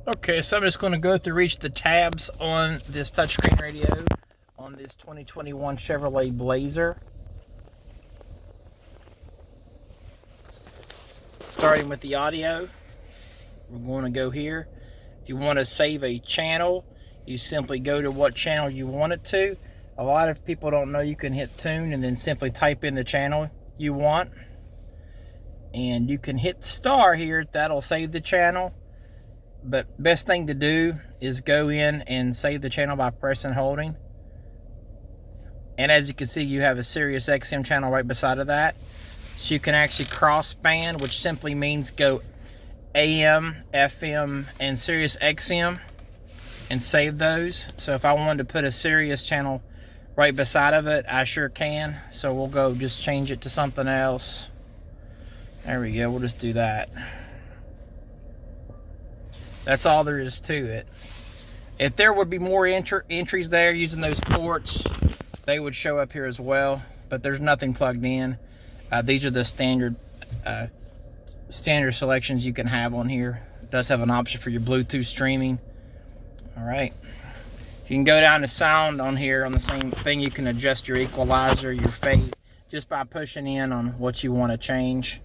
Okay, so I'm just going to go through each of the tabs on this touchscreen radio on this 2021 Chevrolet Blazer. Starting with the audio, we're going to go here. If you want to save a channel, you simply go to what channel you want it to. A lot of people don't know you can hit tune and then simply type in the channel you want. And you can hit star here, that'll save the channel. But best thing to do is go in and save the channel by pressing and holding. And as you can see, you have a Sirius XM channel right beside of that. So you can actually cross band, which simply means go AM, FM, and Sirius XM and save those. So if I wanted to put a Sirius channel right beside of it, I sure can. So we'll go just change it to something else. There we go, we'll just do that. That's all there is to it. If there would be more entries there using those ports, they would show up here as well, but there's nothing plugged in. These are the standard selections you can have on here. It does have an option for your Bluetooth streaming. All right. You can go down to sound on here on the same thing. You can adjust your equalizer, your fade, just by pushing in on what you want to change.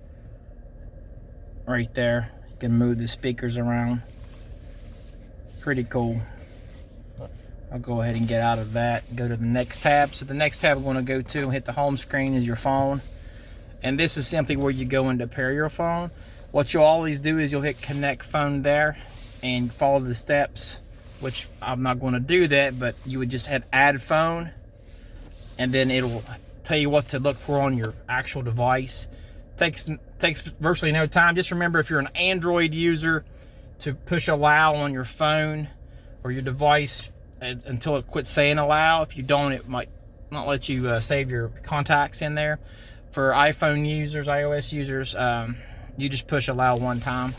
Right there. You can move the speakers around. Pretty cool. I'll go ahead and get out of that. Go to the next tab. So the next tab we're going to go to and hit the home screen is your phone. And this is simply where you go in to pair your phone. What you'll always do is you'll hit connect phone there and follow the steps, which I'm not going to do that, but you would just hit add phone and then it'll tell you what to look for on your actual device. Takes virtually no time. Just remember, if you're an Android user, to push allow on your phone or your device until it quits saying allow. If you don't, it might not let you save your contacts in there. For iPhone users, iOS users, you just push allow one time,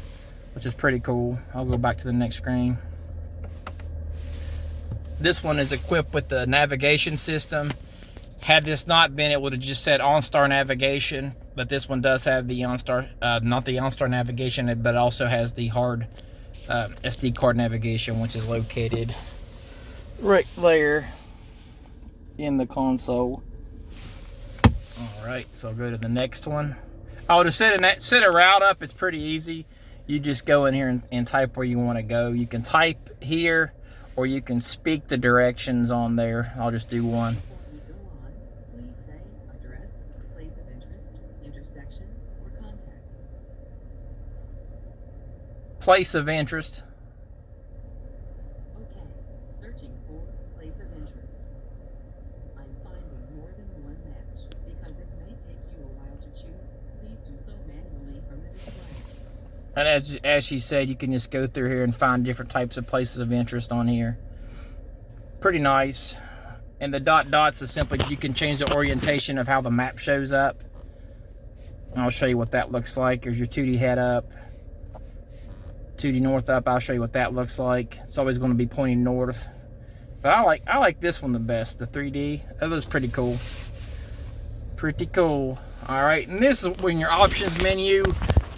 which is pretty cool. I'll go back to the next screen. This one is equipped with the navigation system. Had this not been, it would have just said OnStar navigation, but this one does have the OnStar, not the OnStar navigation, but it also has the hard SD card navigation, which is located right there in the console. All right, so I'll go to the next one. Oh, to set a route up, it's pretty easy. You just go in here and type where you want to go. You can type here, or you can speak the directions on there. I'll just do one. Place of interest. Okay, searching for place of interest. I'm finding more than one match. Because it may take you a while to choose, please do so manually from the display. And as she said, you can just go through here and find different types of places of interest on here. Pretty nice. And the dots is simply, you can change the orientation of how the map shows up. And I'll show you what that looks like. Here's your 2D head up. 2D north up, I'll show you what that looks like. It's always going to be pointing north. But I like this one the best, the 3D. That looks pretty cool. Pretty cool. All right, and this is when your options menu,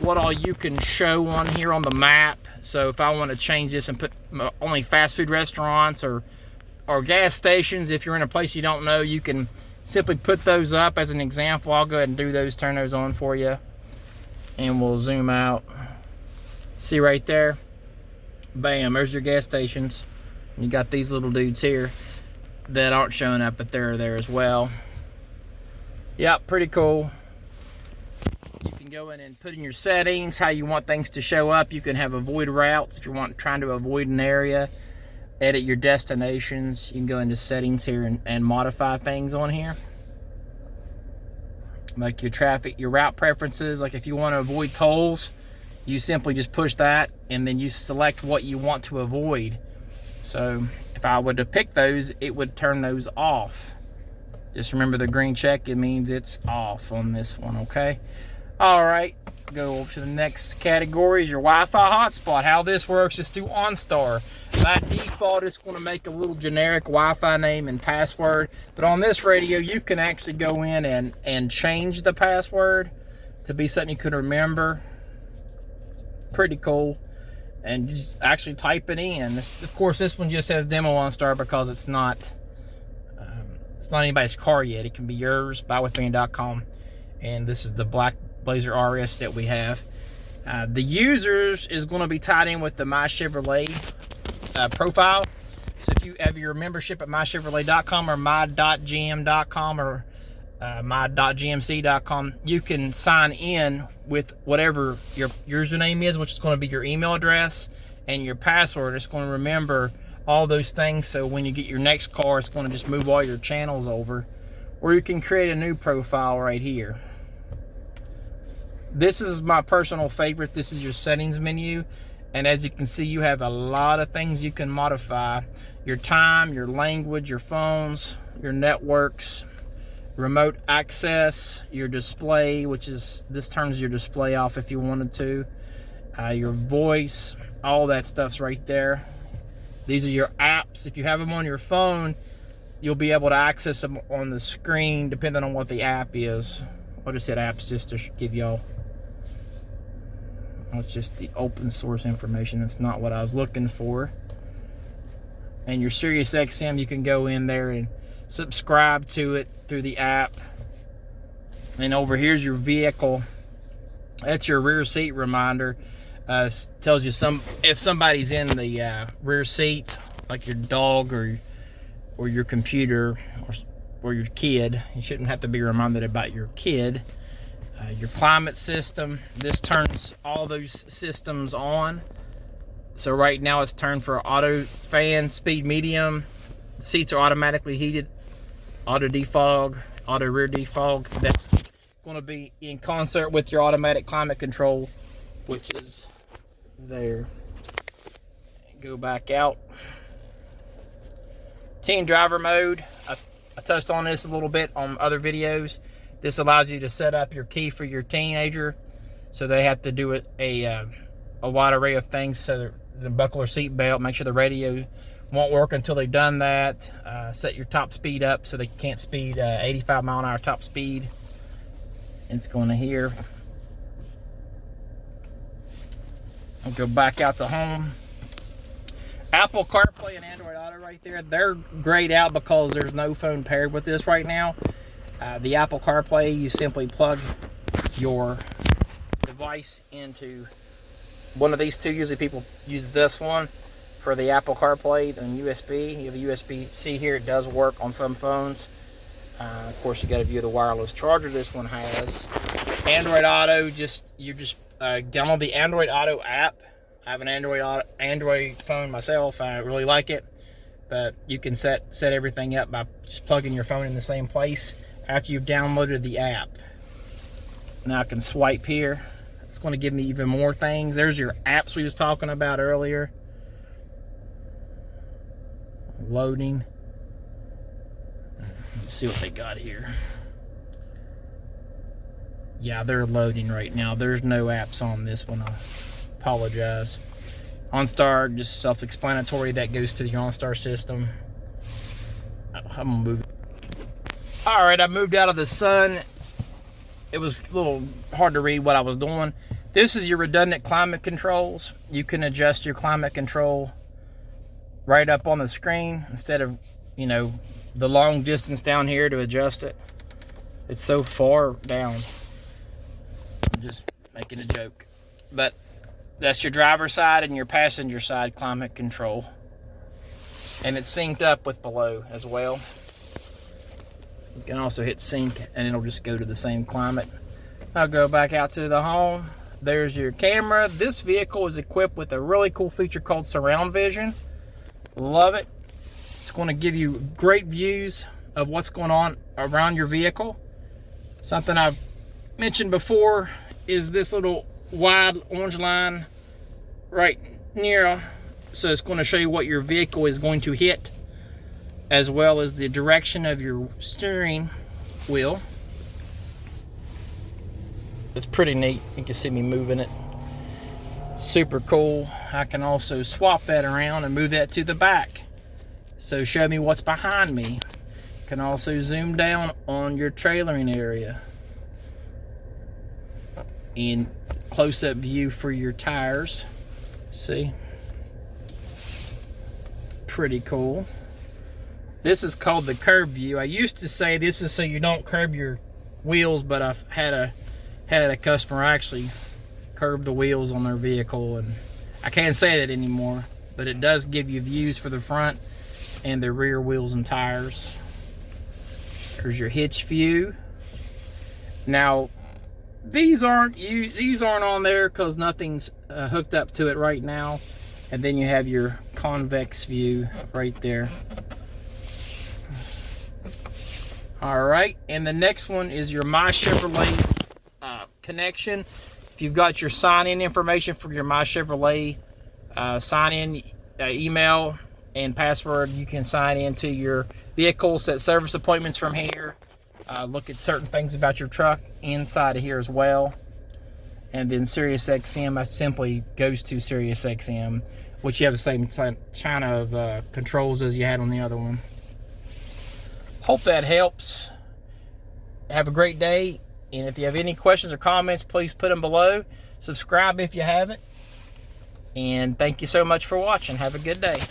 what all you can show on here on the map. So if I want to change this and put only fast food restaurants or gas stations, if you're in a place you don't know, you can simply put those up as an example. I'll go ahead and do those, turn those on for you. And we'll zoom out. See right there? Bam, there's your gas stations. You got these little dudes here that aren't showing up, but they're there as well. Yep, pretty cool. You can go in and put in your settings, how you want things to show up. You can have avoid routes if you're trying to avoid an area. Edit your destinations. You can go into settings here and modify things on here. Like your traffic, your route preferences. Like if you want to avoid tolls, you simply just push that and then you select what you want to avoid. So if I were to pick those, it would turn those off. Just remember the green check, it means it's off on this one, okay? All right, go over to the next category is your Wi-Fi hotspot. How this works is through OnStar. By default, it's going to make a little generic Wi-Fi name and password. But on this radio, you can actually go in and change the password to be something you can remember. Pretty cool. and just actually type it in. Of course, this one just says demo OnStar because it's not anybody's car yet. It can be yours, buywithme.com. And this is the black Blazer RS that we have. The users is going to be tied in with the My Chevrolet profile. So if you have your membership at mychevrolet.com or my.gm.com or my.gmc.com, you can sign in with whatever your username is, which is going to be your email address, and your password. It's going to remember all those things, so when you get your next car, it's going to just move all your channels over. Or you can create a new profile right here. This is my personal favorite. This is your settings menu, and as you can see, you have a lot of things you can modify: your time, your language, your phones, your networks, remote access, your display, which is, this turns your display off if you wanted to, your voice, all that stuff's right there. These are your apps. If you have them on your phone, you'll be able to access them on the screen depending on what the app is. I just said apps just to give y'all, that's just the open source information. That's not what I was looking for. And your Sirius XM, you can go in there and subscribe to it through the app. And over here's your vehicle. That's your rear seat reminder. Tells you if somebody's in the rear seat, like your dog or your computer or your kid. You shouldn't have to be reminded about your kid. Your climate system. This turns all those systems on. So right now it's turned for auto fan, speed medium. Seats are automatically heated. Auto defog, auto rear defog. That's going to be in concert with your automatic climate control, which is there. Go back out. Teen driver mode. I touched on this a little bit on other videos. This allows you to set up your key for your teenager, so they have to do a wide array of things. So the buckle their seat belt, make sure the radio won't work until they've done that. Set your top speed up so they can't speed 85 mile an hour top speed. It's going to here. I'll go back out to home. Apple CarPlay and Android Auto right there. They're grayed out because there's no phone paired with this right now. The Apple CarPlay, you simply plug your device into one of these two. Usually people use this one for the Apple CarPlay and USB. You have a USB-C here. It does work on some phones. Of course, you got to view the wireless charger this one has. Android Auto, you just download the Android Auto app. I have an Android phone myself. I really like it, but you can set everything up by just plugging your phone in the same place after you've downloaded the app. Now I can swipe here. It's going to give me even more things. There's your apps we was talking about earlier. Loading. Let's see what they got here. Yeah, they're loading right now. There's no apps on this one. I apologize. OnStar, just self-explanatory. That goes to the OnStar system. I'm gonna move. All right, I moved out of the sun. It was a little hard to read what I was doing. This is your redundant climate controls. You can adjust your climate control right up on the screen instead of, the long distance down here to adjust it. It's so far down. I'm just making a joke. But that's your driver's side and your passenger side climate control. And it's synced up with below as well. You can also hit sync and it'll just go to the same climate. I'll go back out to the home. There's your camera. This vehicle is equipped with a really cool feature called surround vision. Love it. It's going to give you great views of what's going on around your vehicle. Something I've mentioned before is this little wide orange line right near, so it's going to show you what your vehicle is going to hit, as well as the direction of your steering wheel. It's pretty neat. You can see me moving it. Super cool. I can also swap that around and move that to the back, so show me what's behind me. Can also zoom down on your trailering area. In close-up view for your tires. See? Pretty cool. This is called the curb view. I used to say this is so you don't curb your wheels, but I've had a customer actually curb the wheels on their vehicle, and I can't say that anymore, but it does give you views for the front and the rear wheels and tires. There's your hitch view. Now these aren't on there because nothing's hooked up to it right now. And then you have your convex view right there. All right, and the next one is your My Chevrolet connection. If you've got your sign-in information for your My Chevrolet sign-in email and password, you can sign into your vehicle, set service appointments from here, look at certain things about your truck inside of here as well. And then SiriusXM simply goes to SiriusXM, which you have the same kind of controls as you had on the other one. Hope that helps. Have a great day. And if you have any questions or comments, please put them below. Subscribe if you haven't. And thank you so much for watching. Have a good day.